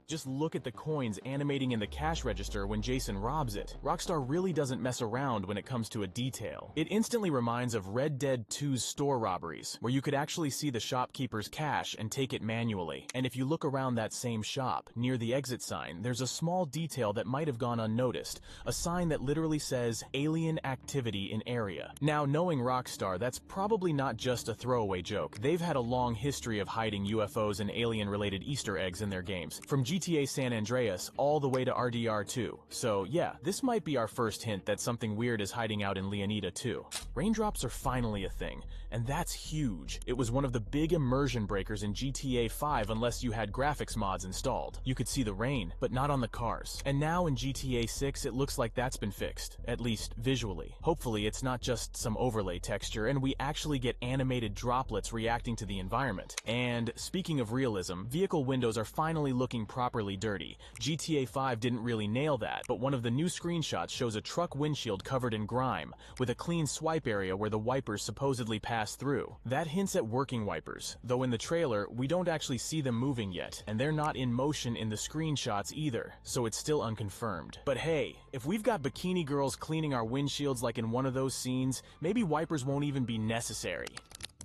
Just look at the coins animating in the cash register when Jason robs it. Rockstar really doesn't mess around when it comes to a detail. It instantly reminds of Red Dead 2's store robberies, where you could actually see the shopkeeper's cash and take it manually. And if you look around that same shop, near the exit sign, there's a small detail that might have gone unnoticed, a sign that literally says, "Alien Activity in Area." Now, knowing Rockstar, that's probably not just a throwaway joke. They've had a long history of hiding UFOs and alien-related Easter eggs in their games, from GTA San Andreas all the way to RDR 2. So yeah, this might be our first hint that something weird is hiding out in Leonida too. Raindrops are finally a thing, and that's huge. It was one of the big immersion breakers in GTA 5 unless you had graphics mods installed. You could see the rain, but not on the cars. And now in GTA 6 it looks like that's been fixed, at least visually. Hopefully it's not just some overlay texture and we actually get animated droplets reacting to the environment. And speaking of realism, vehicle windows are finally looking properly dirty. GTA 5 didn't really nail that, but one of the new screenshots shows a truck windshield covered in grime, with a clean swipe area where the wipers supposedly pass through. That hints at working wipers, though in the trailer, we don't actually see them moving yet, and they're not in motion in the screenshots either, so it's still unconfirmed. But hey, if we've got bikini girls cleaning our windshields like in one of those scenes, maybe wipers won't even be necessary.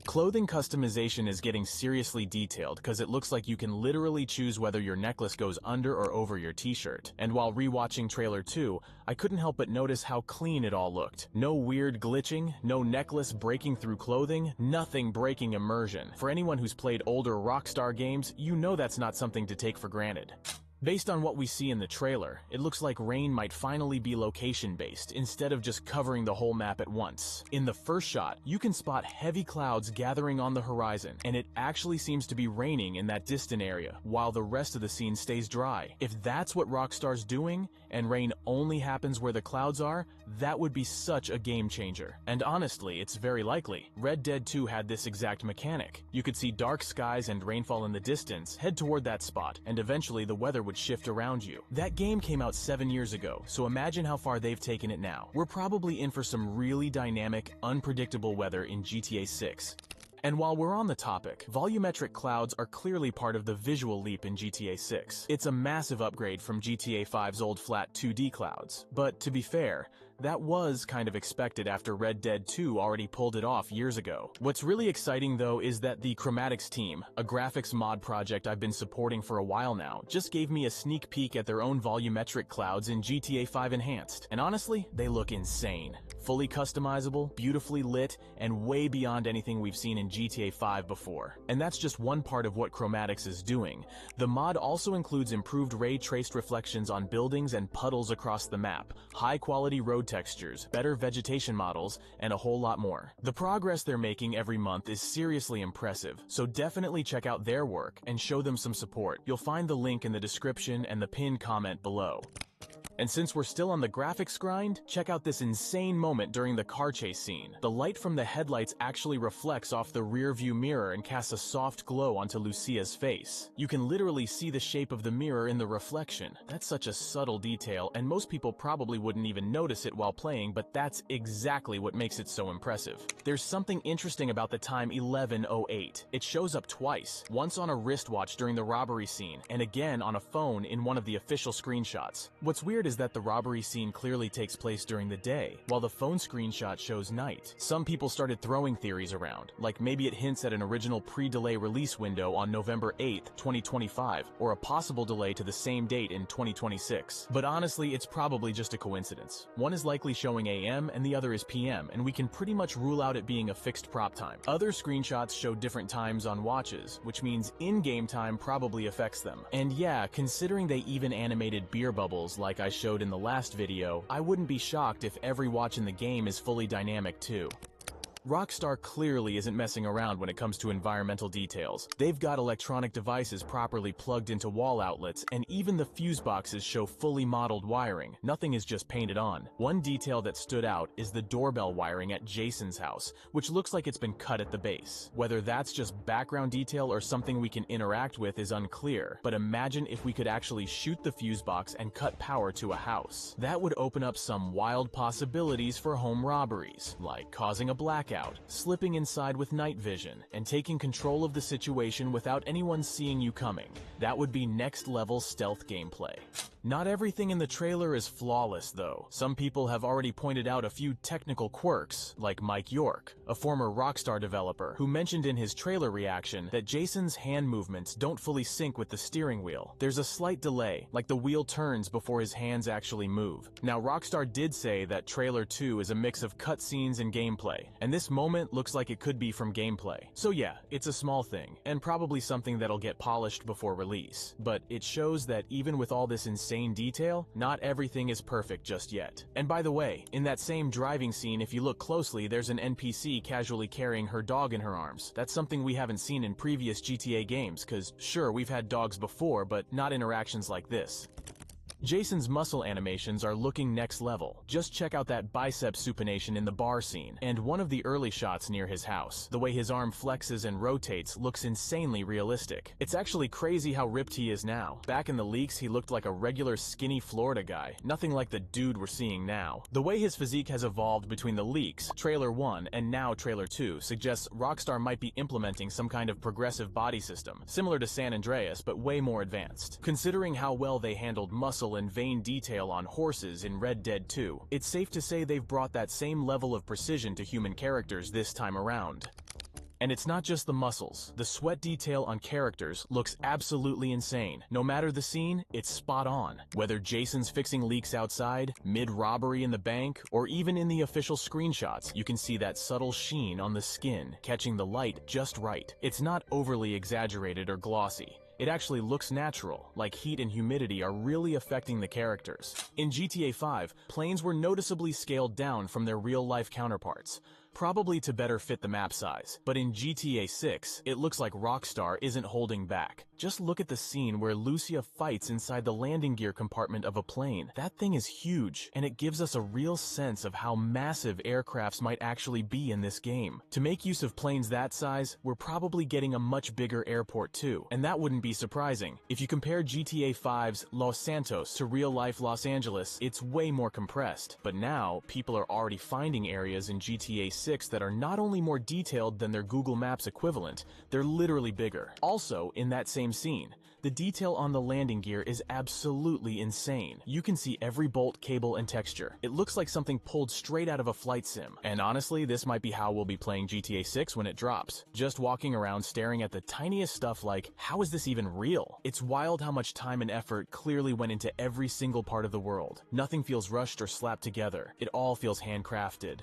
Clothing customization is getting seriously detailed because it looks like you can literally choose whether your necklace goes under or over your t-shirt. And while rewatching trailer 2, I couldn't help but notice how clean it all looked. No weird glitching, no necklace breaking through clothing, nothing breaking immersion. For anyone who's played older Rockstar games, you know that's not something to take for granted. Based on what we see in the trailer, it looks like rain might finally be location-based, instead of just covering the whole map at once. In the first shot, you can spot heavy clouds gathering on the horizon, and it actually seems to be raining in that distant area, while the rest of the scene stays dry. If that's what Rockstar's doing, and rain only happens where the clouds are, that would be such a game changer. And honestly, it's very likely. Red Dead 2 had this exact mechanic. You could see dark skies and rainfall in the distance, head toward that spot, and eventually the weather would shift around you. That game came out 7 years ago, so imagine how far they've taken it now. We're probably in for some really dynamic, unpredictable weather in GTA 6. And while we're on the topic, volumetric clouds are clearly part of the visual leap in GTA 6. It's a massive upgrade from GTA 5's old flat 2D clouds. But to be fair, that was kind of expected after Red Dead 2 already pulled it off years ago. What's really exciting though is that the Chromatics team, a graphics mod project I've been supporting for a while now, just gave me a sneak peek at their own volumetric clouds in GTA 5 Enhanced. And honestly, they look insane. Fully customizable, beautifully lit, and way beyond anything we've seen in GTA 5 before. And that's just one part of what Chromatics is doing. The mod also includes improved ray-traced reflections on buildings and puddles across the map, high-quality road textures, better vegetation models, and a whole lot more. The progress they're making every month is seriously impressive, so definitely check out their work and show them some support. You'll find the link in the description and the pinned comment below. And since we're still on the graphics grind, check out this insane moment during the car chase scene. The light from the headlights actually reflects off the rear view mirror and casts a soft glow onto Lucia's face. You can literally see the shape of the mirror in the reflection. That's such a subtle detail, and most people probably wouldn't even notice it while playing, but that's exactly what makes it so impressive. There's something interesting about the time 11:08. It shows up twice, once on a wristwatch during the robbery scene, and again on a phone in one of the official screenshots. What's weird is that the robbery scene clearly takes place during the day, while the phone screenshot shows night. Some people started throwing theories around, like maybe it hints at an original pre-delay release window on November 8th, 2025, or a possible delay to the same date in 2026. But honestly, it's probably just a coincidence. One is likely showing AM and the other is PM, and we can pretty much rule out it being a fixed prop time. Other screenshots show different times on watches, which means in-game time probably affects them. And yeah, considering they even animated beer bubbles like I showed in the last video, I wouldn't be shocked if every watch in the game is fully dynamic too. Rockstar clearly isn't messing around when it comes to environmental details. They've got electronic devices properly plugged into wall outlets, and even the fuse boxes show fully modeled wiring. Nothing is just painted on. One detail that stood out is the doorbell wiring at Jason's house, which looks like it's been cut at the base. Whether that's just background detail or something we can interact with is unclear, but imagine if we could actually shoot the fuse box and cut power to a house. That would open up some wild possibilities for home robberies, like causing a blackout blackout, slipping inside with night vision, and taking control of the situation without anyone seeing you coming. That would be next-level stealth gameplay. Not everything in the trailer is flawless, though. Some people have already pointed out a few technical quirks, like Mike York, a former Rockstar developer, who mentioned in his trailer reaction that Jason's hand movements don't fully sync with the steering wheel. There's a slight delay, like the wheel turns before his hands actually move. Now, Rockstar did say that Trailer 2 is a mix of cutscenes and gameplay, and this moment looks like it could be from gameplay. So yeah, it's a small thing, and probably something that'll get polished before release. But it shows that even with all this insane detail, not everything is perfect just yet. And by the way, in that same driving scene, if you look closely, there's an NPC casually carrying her dog in her arms. That's something we haven't seen in previous GTA games, cause sure, we've had dogs before, but not interactions like this. Jason's muscle animations are looking next level. Just check out that bicep supination in the bar scene, and one of the early shots near his house. The way his arm flexes and rotates looks insanely realistic. It's actually crazy how ripped he is now. Back in the leaks, he looked like a regular skinny Florida guy, nothing like the dude we're seeing now. The way his physique has evolved between the leaks, Trailer 1, and now Trailer 2 suggests Rockstar might be implementing some kind of progressive body system, similar to San Andreas, but way more advanced. Considering how well they handled muscle and vein detail on horses in Red Dead 2, it's safe to say they've brought that same level of precision to human characters this time around. And it's not just the muscles. The sweat detail on characters looks absolutely insane. No matter the scene, it's spot on. Whether Jason's fixing leaks outside, mid-robbery in the bank, or even in the official screenshots, you can see that subtle sheen on the skin, catching the light just right. It's not overly exaggerated or glossy. It actually looks natural, like heat and humidity are really affecting the characters. In GTA 5, planes were noticeably scaled down from their real-life counterparts, probably to better fit the map size. But in GTA 6, it looks like Rockstar isn't holding back. Just look at the scene where Lucia fights inside the landing gear compartment of a plane. That thing is huge, and it gives us a real sense of how massive aircrafts might actually be in this game. To make use of planes that size, we're probably getting a much bigger airport too, and that wouldn't be surprising. If you compare GTA 5's Los Santos to real-life Los Angeles, it's way more compressed. But now, people are already finding areas in GTA 6 that are not only more detailed than their Google Maps equivalent, they're literally bigger. Also, in that same scene, the detail on the landing gear is absolutely insane. You can see every bolt, cable, and texture. It looks like something pulled straight out of a flight sim. And honestly, this might be how we'll be playing GTA 6 when it drops. Just walking around staring at the tiniest stuff like, how is this even real? It's wild how much time and effort clearly went into every single part of the world. Nothing feels rushed or slapped together. It all feels handcrafted.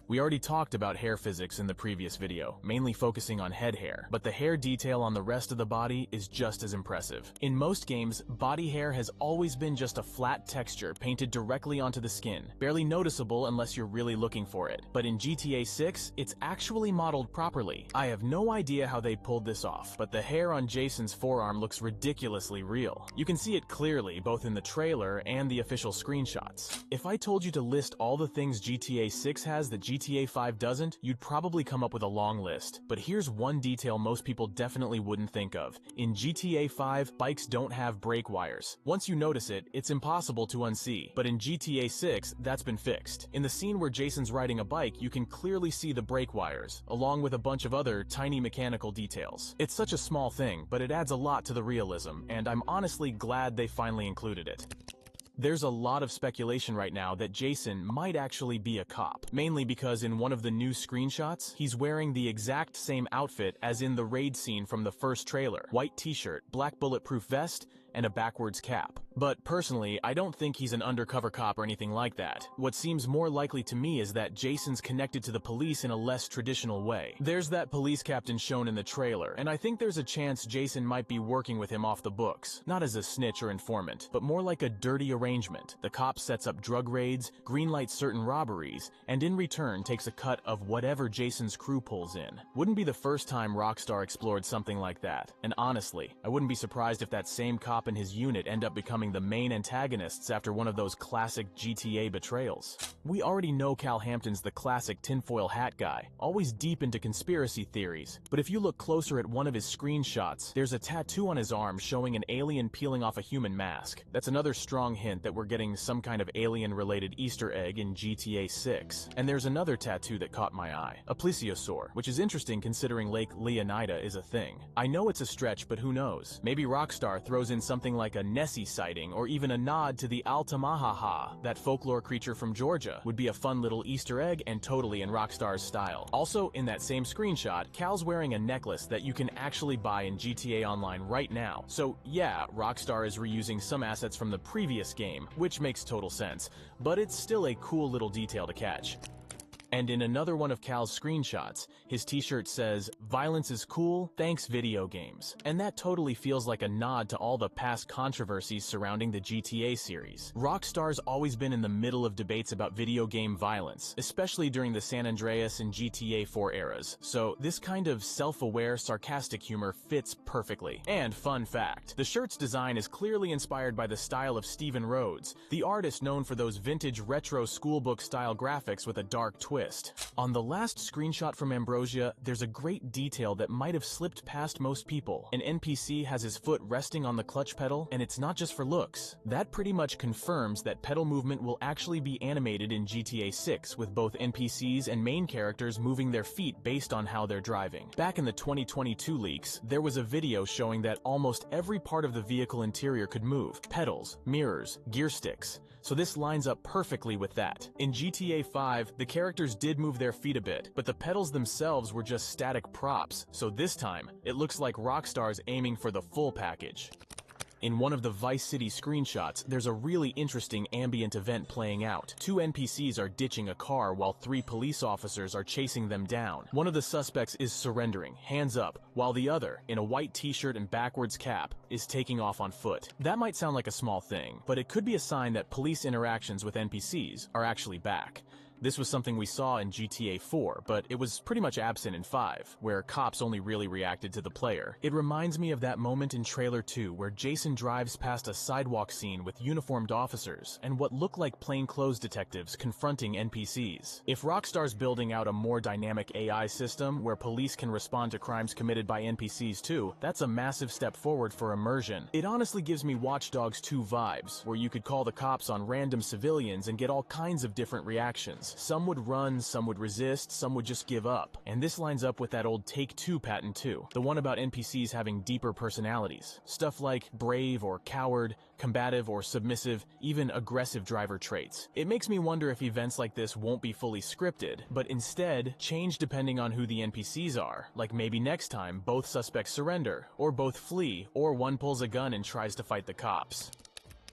We already talked about hair physics in the previous video, mainly focusing on head hair, but the hair detail on the rest of the body is just as impressive. In most games, body hair has always been just a flat texture painted directly onto the skin, barely noticeable unless you're really looking for it. But in GTA 6, it's actually modeled properly. I have no idea how they pulled this off, but the hair on Jason's forearm looks ridiculously real. You can see it clearly both in the trailer and the official screenshots. If I told you to list all the things GTA 6 has that GTA 5 doesn't, you'd probably come up with a long list. But here's one detail most people definitely wouldn't think of. In GTA 5, bikes don't have brake wires. Once you notice it, it's impossible to unsee. But in GTA 6, that's been fixed. In the scene where Jason's riding a bike, you can clearly see the brake wires, along with a bunch of other tiny mechanical details. It's such a small thing, but it adds a lot to the realism, and I'm honestly glad they finally included it. There's a lot of speculation right now that Jason might actually be a cop, mainly because in one of the new screenshots, he's wearing the exact same outfit as in the raid scene from the first trailer. White t-shirt, black bulletproof vest, and a backwards cap. But personally, I don't think he's an undercover cop or anything like that. What seems more likely to me is that Jason's connected to the police in a less traditional way. There's that police captain shown in the trailer, and I think there's a chance Jason might be working with him off the books. Not as a snitch or informant, but more like a dirty arrangement. The cop sets up drug raids, greenlights certain robberies, and in return takes a cut of whatever Jason's crew pulls in. Wouldn't be the first time Rockstar explored something like that. And honestly, I wouldn't be surprised if that same cop and his unit end up becoming becoming the main antagonists after one of those classic GTA betrayals. We already know Cal Hampton's the classic tinfoil hat guy, always deep into conspiracy theories, but if you look closer at one of his screenshots, there's a tattoo on his arm showing an alien peeling off a human mask. That's another strong hint that we're getting some kind of alien-related Easter egg in GTA 6. And there's another tattoo that caught my eye, a plesiosaur, which is interesting considering Lake Leonida is a thing. I know it's a stretch, but who knows? Maybe Rockstar throws in something like a Nessie sighting or even a nod to the Altamaha, that folklore creature from Georgia. Would be a fun little Easter egg and totally in Rockstar's style. Also, in that same screenshot, Cal's wearing a necklace that you can actually buy in GTA Online right now. So yeah, Rockstar is reusing some assets from the previous game, which makes total sense, but it's still a cool little detail to catch. And in another one of Cal's screenshots, his t-shirt says, "Violence is cool, thanks video games." And that totally feels like a nod to all the past controversies surrounding the GTA series. Rockstar's always been in the middle of debates about video game violence, especially during the San Andreas and GTA 4 eras, so this kind of self-aware, sarcastic humor fits perfectly. And fun fact, the shirt's design is clearly inspired by the style of Stephen Rhodes, the artist known for those vintage retro schoolbook-style graphics with a dark twist. On the last screenshot from Ambrosia, there's a great detail that might have slipped past most people. An NPC has his foot resting on the clutch pedal, and it's not just for looks. That pretty much confirms that pedal movement will actually be animated in GTA 6, with both NPCs and main characters moving their feet based on how they're driving. Back in the 2022 leaks, there was a video showing that almost every part of the vehicle interior could move: pedals, mirrors, gear sticks. So this lines up perfectly with that. In GTA 5, the characters did move their feet a bit, but the pedals themselves were just static props, so this time, it looks like Rockstar's aiming for the full package. In one of the Vice City screenshots, there's a really interesting ambient event playing out. Two NPCs are ditching a car while 3 police officers are chasing them down. One of the suspects is surrendering, hands up, while the other, in a white t-shirt and backwards cap, is taking off on foot. That might sound like a small thing, but it could be a sign that police interactions with NPCs are actually back. This was something we saw in GTA 4, but it was pretty much absent in 5, where cops only really reacted to the player. It reminds me of that moment in Trailer 2 where Jason drives past a sidewalk scene with uniformed officers and what look like plainclothes detectives confronting NPCs. If Rockstar's building out a more dynamic AI system where police can respond to crimes committed by NPCs too, that's a massive step forward for immersion. It honestly gives me Watch Dogs 2 vibes, where you could call the cops on random civilians and get all kinds of different reactions. Some would run, some would resist, some would just give up. And this lines up with that old Take-Two patent too, the one about NPCs having deeper personalities. Stuff like brave or coward, combative or submissive, even aggressive driver traits. It makes me wonder if events like this won't be fully scripted, but instead change depending on who the NPCs are. Like maybe next time both suspects surrender, or both flee, or one pulls a gun and tries to fight the cops.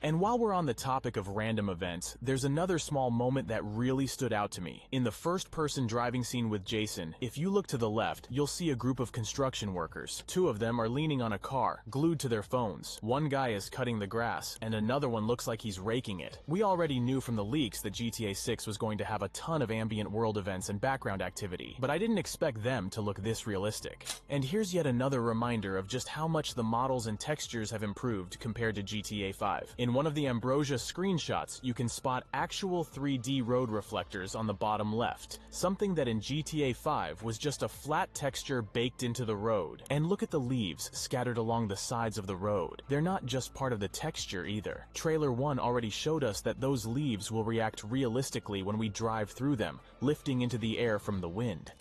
And while we're on the topic of random events, there's another small moment that really stood out to me. In the first-person driving scene with Jason, if you look to the left, you'll see a group of construction workers. 2 of them are leaning on a car, glued to their phones. One guy is cutting the grass, and another one looks like he's raking it. We already knew from the leaks that GTA 6 was going to have a ton of ambient world events and background activity, but I didn't expect them to look this realistic. And here's yet another reminder of just how much the models and textures have improved compared to GTA 5. In one of the Ambrosia screenshots, you can spot actual 3D road reflectors on the bottom left, something that in GTA 5 was just a flat texture baked into the road. And look at the leaves scattered along the sides of the road. They're not just part of the texture either. Trailer 1 already showed us that those leaves will react realistically when we drive through them, lifting into the air from the wind.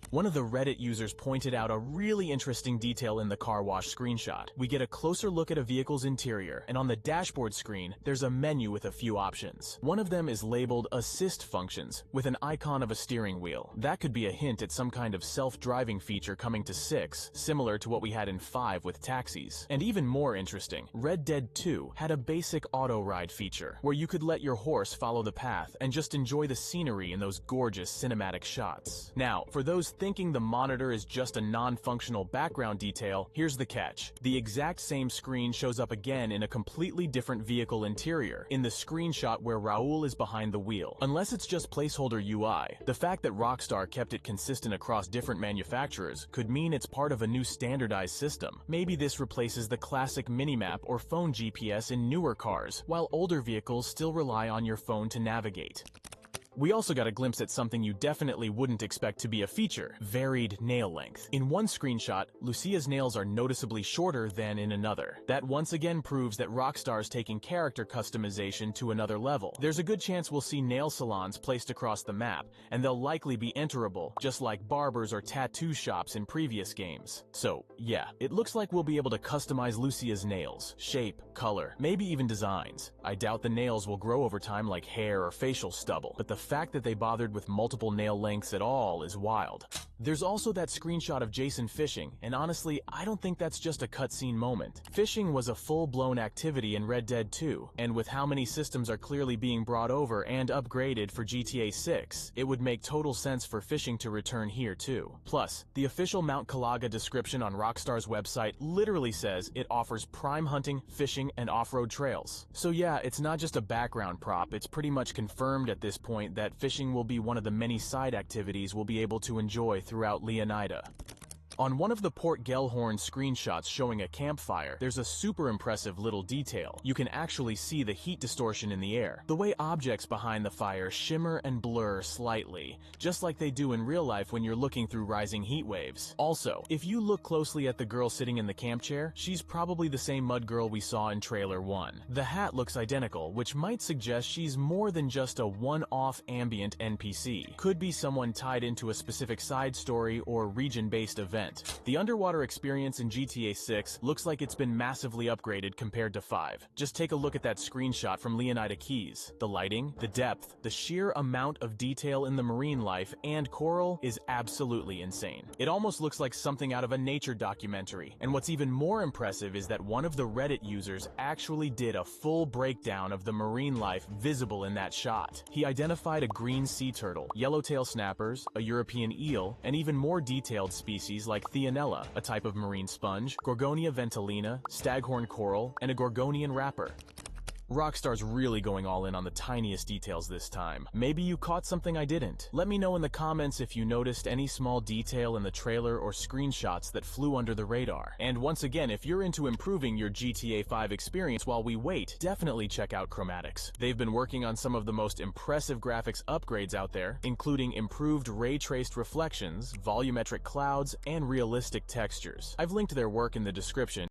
One of the Reddit users pointed out a really interesting detail in the car wash screenshot. We get a closer look at a vehicle's interior, and on the dashboard screen, there's a menu with a few options. One of them is labeled Assist Functions, with an icon of a steering wheel. That could be a hint at some kind of self-driving feature coming to 6, similar to what we had in 5 with taxis. And even more interesting, Red Dead 2 had a basic auto ride feature, where you could let your horse follow the path and just enjoy the scenery in those gorgeous cinematic shots. Now, for those thinking the monitor is just a non-functional background detail, here's the catch. The exact same screen shows up again in a completely different vehicle interior, in the screenshot where Raul is behind the wheel. Unless it's just placeholder UI, the fact that Rockstar kept it consistent across different manufacturers could mean it's part of a new standardized system. Maybe this replaces the classic minimap or phone GPS in newer cars, while older vehicles still rely on your phone to navigate. We also got a glimpse at something you definitely wouldn't expect to be a feature: varied nail length. In one screenshot, Lucia's nails are noticeably shorter than in another. That once again proves that Rockstar's taking character customization to another level. There's a good chance we'll see nail salons placed across the map, and they'll likely be enterable, just like barbers or tattoo shops in previous games. So, yeah, it looks like we'll be able to customize Lucia's nails, shape, color, maybe even designs. I doubt the nails will grow over time like hair or facial stubble, but the fact that they bothered with multiple nail lengths at all is wild. There's also that screenshot of Jason fishing, and honestly, I don't think that's just a cutscene moment. Fishing was a full-blown activity in Red Dead 2, and with how many systems are clearly being brought over and upgraded for GTA 6, it would make total sense for fishing to return here too. Plus, the official Mount Calaga description on Rockstar's website literally says it offers prime hunting, fishing, and off-road trails. So yeah, it's not just a background prop, it's pretty much confirmed at this point that fishing will be one of the many side activities we'll be able to enjoy throughout Leonida. On one of the Port Gellhorn screenshots showing a campfire, there's a super impressive little detail. You can actually see the heat distortion in the air. The way objects behind the fire shimmer and blur slightly, just like they do in real life when you're looking through rising heat waves. Also, if you look closely at the girl sitting in the camp chair, she's probably the same mud girl we saw in trailer 1. The hat looks identical, which might suggest she's more than just a one-off ambient NPC. Could be someone tied into a specific side story or region-based event. The underwater experience in GTA 6 looks like it's been massively upgraded compared to 5. Just take a look at that screenshot from Leonida Keys. The lighting, the depth, the sheer amount of detail in the marine life and coral is absolutely insane. It almost looks like something out of a nature documentary. And what's even more impressive is that one of the Reddit users actually did a full breakdown of the marine life visible in that shot. He identified a green sea turtle, yellowtail snappers, a European eel, and even more detailed species like Theanella, a type of marine sponge, Gorgonia ventellina, staghorn coral, and a Gorgonian wrapper. Rockstar's really going all in on the tiniest details this time. Maybe you caught something I didn't. Let me know in the comments if you noticed any small detail in the trailer or screenshots that flew under the radar. And once again, if you're into improving your GTA 5 experience while we wait, definitely check out Chromatics. They've been working on some of the most impressive graphics upgrades out there, including improved ray-traced reflections, volumetric clouds, and realistic textures. I've linked their work in the description.